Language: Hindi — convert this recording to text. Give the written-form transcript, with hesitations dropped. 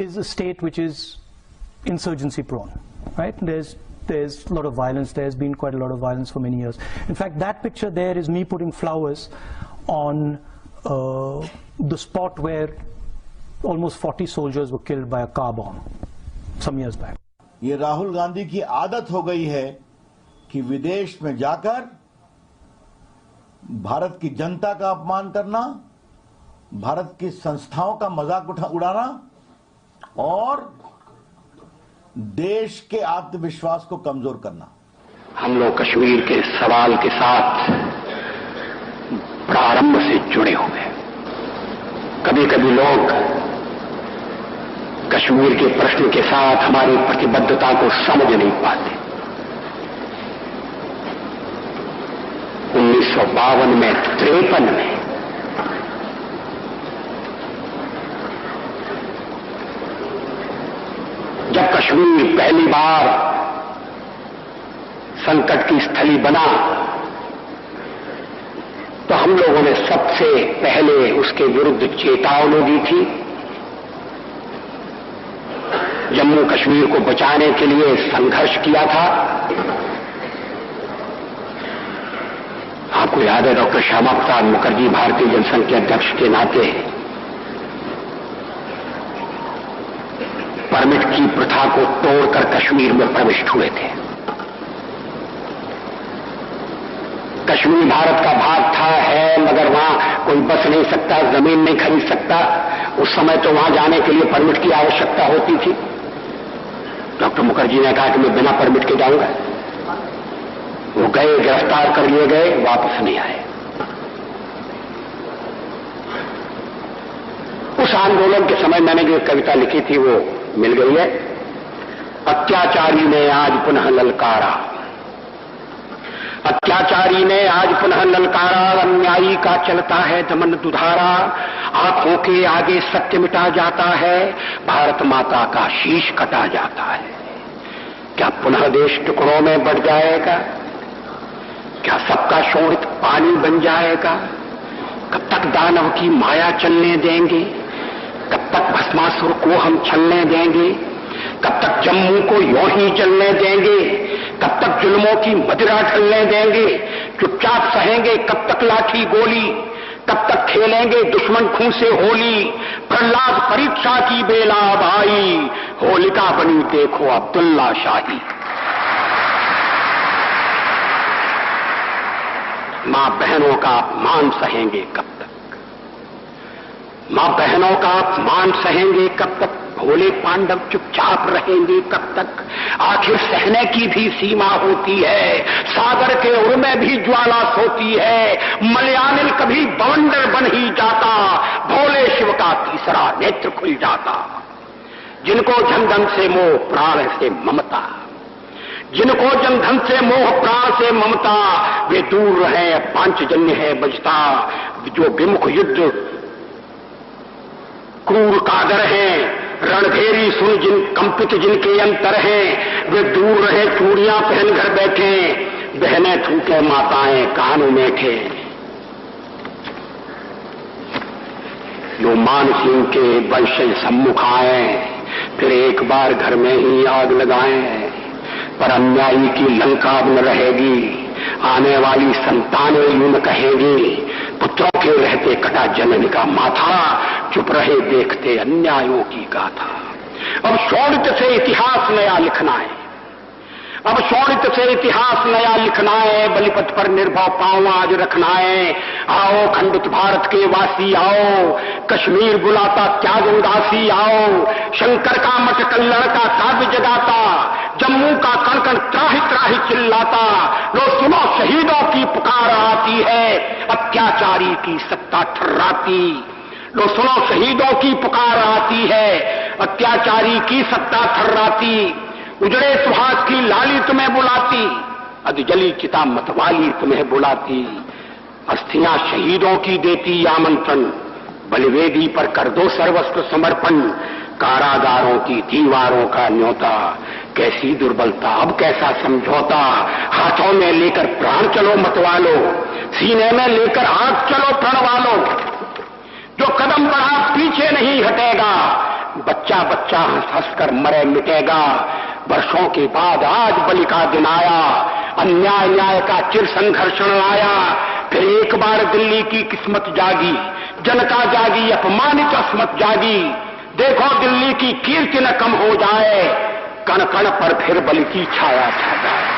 is a state which is insurgency prone, right? There's a lot of violence. There's been quite a lot of violence for many years. In fact, that picture there is me putting flowers on the spot where almost 40 soldiers were killed by a car bomb some years back. ये राहुल गांधी की आदत हो गई है कि विदेश में जाकर भारत की जनता का अपमान करना, भारत की संस्थाओं का मजाक उड़ाना और देश के आत्मविश्वास को कमजोर करना। हम लोग कश्मीर के सवाल के साथ प्रारंभ से जुड़े हुए। कभी कभी लोग कश्मीर के प्रश्न के साथ हमारी प्रतिबद्धता को समझ नहीं पाते। 1952 में 53 में जब कश्मीर पहली बार संकट की स्थली बना तो हम लोगों ने सबसे पहले उसके विरुद्ध चेतावनी दी थी। जम्मू कश्मीर को बचाने के लिए संघर्ष किया था। आपको याद है डॉक्टर श्यामा प्रसाद मुखर्जी भारतीय जनसंघ के अध्यक्ष के नाते परमिट की प्रथा को तोड़कर कश्मीर में प्रविष्ट हुए थे। कश्मीर भारत का भाग था, है, मगर वहां कोई बस नहीं सकता, जमीन नहीं खरीद सकता। उस समय तो वहां जाने के लिए परमिट की आवश्यकता होती थी। डॉक्टर मुखर्जी ने कहा कि मैं बिना परमिट के जाऊंगा। वो गए, गिरफ्तार कर लिए गए, वापस नहीं आए। उस आंदोलन के समय मैंने जो कविता लिखी थी वो मिल गई है। अत्याचारी ने आज पुनः ललकारा, अत्याचारी ने आज पुनः ललकारा, अन्यायी का चलता है दमन दुधारा, आंखों के आगे सत्य मिटा जाता है, भारत माता का शीश कटा जाता है। क्या पुनः देश टुकड़ों में बढ़ जाएगा? क्या सबका शोणित पानी बन जाएगा? कब तक दानव की माया चलने देंगे? कब तक भस्मासुर को हम छलने देंगे? कब तक जम्मू को यूं ही जलने देंगे? कब तक जुल्मों की मदिरा ढलने देंगे? चुपचाप सहेंगे कब तक लाठी गोली? कब तक खेलेंगे दुश्मन खून से होली? प्रहलाद परीक्षा की बेला भाई, होलिका बनी देखो अब्दुल्ला शाही। मां बहनों का अपमान सहेंगे कब तक? मां बहनों का अपमान सहेंगे कब तक? भोले पांडव चुपचाप रहेंगे कब तक? आखिर सहने की भी सीमा होती है, सागर के उर में भी ज्वाला सोती है। मलयानिल कभी बवंडर बन ही जाता, भोले शिव का तीसरा नेत्र खुल जाता। जिनको जनधन से मोह प्राण से ममता, जिनको जनधन से मोह प्राण से ममता, वे दूर रहे पांचजन्य है बजता। जो विमुख युद्ध क्रूर कागर हैं, रणधेरी सुन जिन कंपित जिनके अंतर हैं, वे दूर रहे चूड़ियां पहन घर बैठे, बहनें थूके माताएं कानों मेठे। जो मानसिंह के वंशज सम्मुख आए, फिर एक बार घर में ही आग लगाएं, पर अन्यायी की लंका अब न रहेगी। आने वाली संतानें यूं न कहेंगी, पुत्रों के रहते कटा जननी का माथा, चुप रहे देखते अन्यायों की गाथा। अब शोणित से इतिहास नया लिखना है, अब शोणित से इतिहास नया लिखना है। बलिपथ पर निर्भय पांव आज रखना है। आओ खंडित भारत के वासी आओ, कश्मीर बुलाता त्याग उदासी आओ। शंकर का मठ कल्लड़ का काव्य जगाता, जम्मू का कण कण त्राहि त्राहि चिल्लाता। लो सुनो शहीदों की पुकार आती है, अत्याचारी की सत्ता थर्राती। लो सुनो शहीदों की पुकार आती है, अत्याचारी की सत्ता थर्राती। उजड़े सुहास की लाली तुम्हें बुलाती, अधजली चिता मतवाली तुम्हें बुलाती। अस्थियां शहीदों की देती आमंत्रण, बलिवेदी पर कर दो सर्वस्व समर्पण। कारागारों की दीवारों का न्योता, कैसी दुर्बलता अब कैसा समझौता। हाथों में लेकर प्राण चलो मतवालो, सीने में लेकर आग चलो प्रणवालो। जो कदम बढ़ा पीछे नहीं हटेगा, बच्चा बच्चा हंस हंस कर मरे मिटेगा। वर्षों के बाद आज बलि का दिन आया, अन्याय न्याय का चिर संघर्षण आया। फिर एक बार दिल्ली की किस्मत जागी, जनता जागी, अपमानित अस्मत जागी। देखो दिल्ली की कीर्ति न कम हो जाए, कण कण पर फिर बलि की छाया छा जाए।